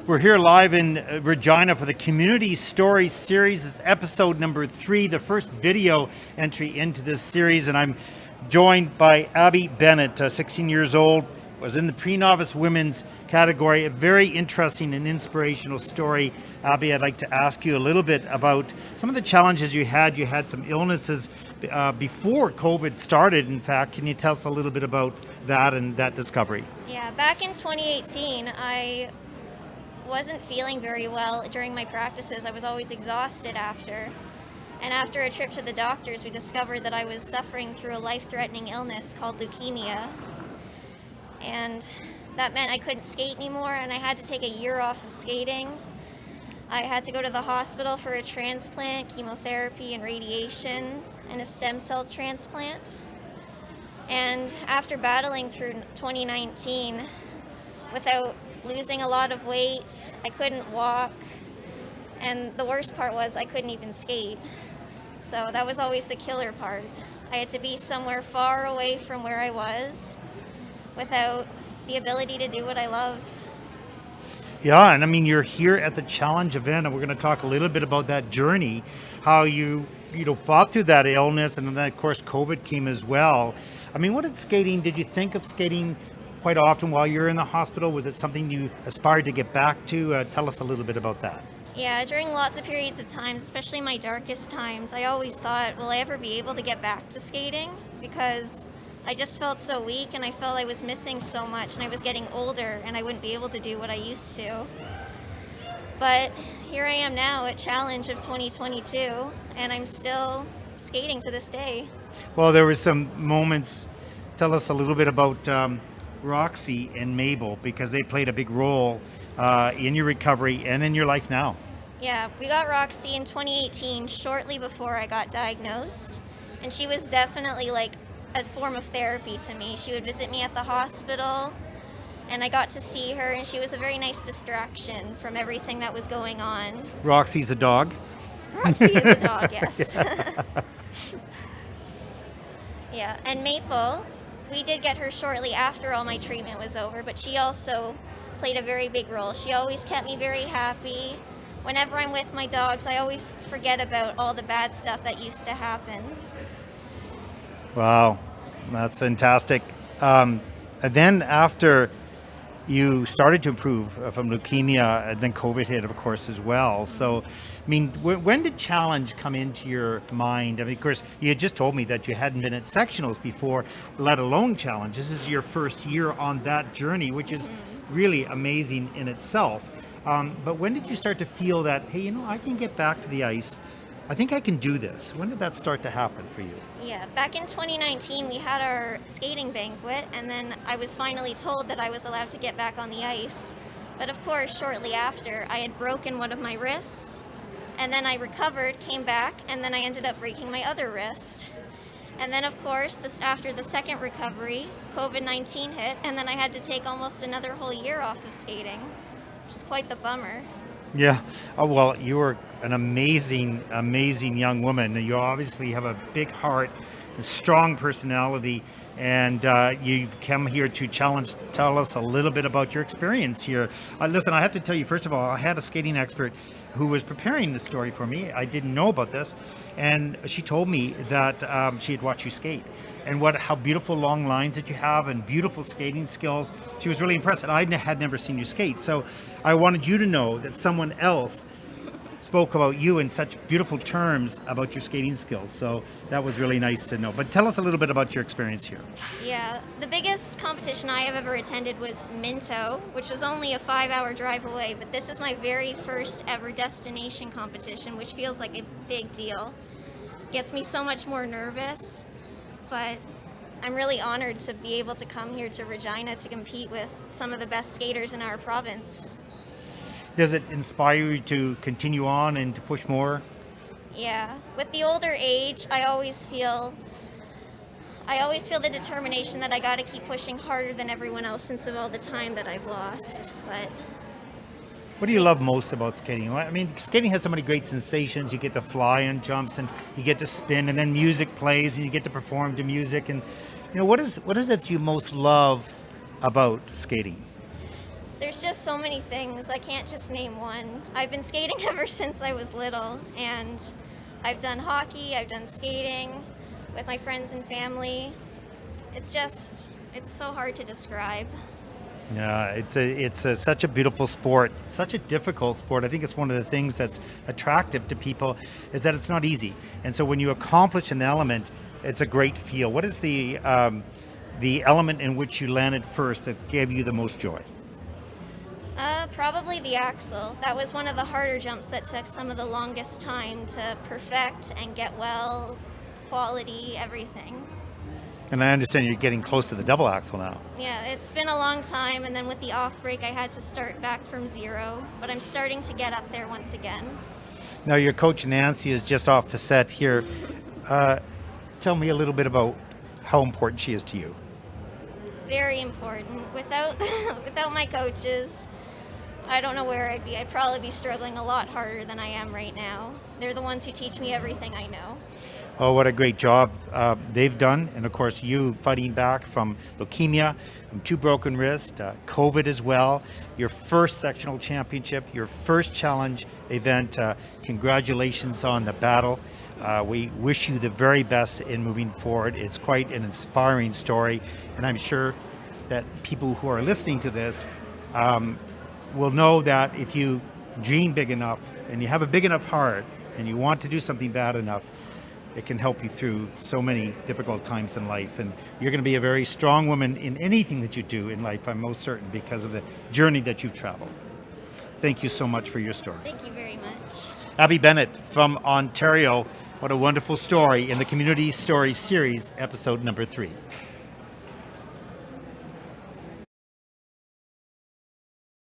We're here live in Regina for the Community Stories series. This is episode number 3, the first video entry into this series, and I'm joined by Abby Bennett, 16 years old, was in the pre-novice women's category. A very interesting and inspirational story. Abby, I'd like to ask you a little bit about some of the challenges you had. You had some illnesses before COVID started, in fact. Can you tell us a little bit about that and that discovery? Yeah, back in 2018, I wasn't feeling very well during my practices. I was always exhausted after. And after a trip to the doctors, we discovered that I was suffering through a life-threatening illness called leukemia. And that meant I couldn't skate anymore, and I had to take a year off of skating. I had to go to the hospital for a transplant, chemotherapy and radiation, and a stem cell transplant. And after battling through 2019, without losing a lot of weight, I couldn't walk, and the worst part was I couldn't even skate. So that was always the killer part. I had to be somewhere far away from where I was without the ability to do what I loved. Yeah, and I mean, you're here at the challenge event, and we're going to talk a little bit about that journey, how you fought through that illness, and then of course COVID came as well. I mean, did you think of skating quite often while you were in the hospital? Was it something you aspired to get back to? Tell us a little bit about that. Yeah, during lots of periods of times, especially my darkest times, I always thought, will I ever be able to get back to skating? Because I just felt so weak, and I felt I was missing so much, and I was getting older, and I wouldn't be able to do what I used to. But here I am now at Challenge of 2022, and I'm still skating to this day. Well, there were some moments. Tell us a little bit about Roxy and Mabel, because they played a big role in your recovery and in your life now. Yeah, we got Roxy in 2018, shortly before I got diagnosed, and she was definitely like a form of therapy to me. She would visit me at the hospital, and I got to see her, and she was a very nice distraction from everything that was going on. Roxy's a dog? Roxy is a dog, yes. Yeah, and Maple, we did get her shortly after all my treatment was over, but she also played a very big role. She always kept me very happy. Whenever I'm with my dogs, I always forget about all the bad stuff that used to happen. Wow, that's fantastic. And then after you started to improve from leukemia, and then COVID hit, of course, as well. So, I mean, when did challenge come into your mind? I mean, of course, you had just told me that you hadn't been at sectionals before, let alone challenge. This is your first year on that journey, which is really amazing in itself. But when did you start to feel that, hey, I can get back to the ice? I think I can do this. When did that start to happen for you? Yeah, back in 2019, we had our skating banquet, and then I was finally told that I was allowed to get back on the ice. But of course, shortly after, I had broken one of my wrists, and then I recovered, came back, and then I ended up breaking my other wrist. And then of course, after the second recovery, COVID-19 hit, and then I had to take almost another whole year off of skating, which is quite the bummer. Yeah. Oh, well, you are an amazing, amazing young woman. You obviously have a big heart, a strong personality, and you've come here to challenge. Tell us a little bit about your experience here. Listen, I have to tell you, first of all, I had a skating expert who was preparing the story for me. I didn't know about this, and she told me that she had watched you skate and how beautiful long lines that you have and beautiful skating skills. She was really impressed, and I had never seen you skate. So I wanted you to know that someone else spoke about you in such beautiful terms about your skating skills. So that was really nice to know. But tell us a little bit about your experience here. Yeah, the biggest competition I have ever attended was Minto, which was only a 5-hour drive away, but this is my very first ever destination competition, which feels like a big deal. Gets me so much more nervous, but I'm really honored to be able to come here to Regina to compete with some of the best skaters in our province. Does it inspire you to continue on and to push more? Yeah, with the older age, I always feel the determination that I got to keep pushing harder than everyone else since of all the time that I've lost. But what do you love most about skating? I mean, skating has so many great sensations. You get to fly on jumps, and you get to spin, and then music plays, and you get to perform to music. And what is it you most love about skating? There's just so many things. I can't just name one. I've been skating ever since I was little, and I've done hockey, I've done skating with my friends and family. It's so hard to describe. Yeah, it's such a beautiful sport, such a difficult sport. I think it's one of the things that's attractive to people is that it's not easy. And so when you accomplish an element, it's a great feel. What is the element in which you landed first that gave you the most joy? Probably the axle. That was one of the harder jumps that took some of the longest time to perfect and get well, quality, everything. And I understand you're getting close to the double axle now. Yeah, it's been a long time, and then with the off break, I had to start back from zero, but I'm starting to get up there once again. Now your coach Nancy is just off the set here. Tell me a little bit about how important she is to you. Very important. Without my coaches, I don't know where I'd be. I'd probably be struggling a lot harder than I am right now. They're the ones who teach me everything I know. Oh, what a great job they've done. And of course, you fighting back from leukemia, from 2 broken wrists, COVID as well, your first sectional championship, your first challenge event. Congratulations on the battle. We wish you the very best in moving forward. It's quite an inspiring story. And I'm sure that people who are listening to this will know that if you dream big enough and you have a big enough heart and you want to do something bad enough, it can help you through so many difficult times in life. And you're going to be a very strong woman in anything that you do in life, I'm most certain, because of the journey that you've traveled. Thank you so much for your story. Thank you very much. Abby Bennett from Ontario. What a wonderful story in the Community Stories series, episode number 3.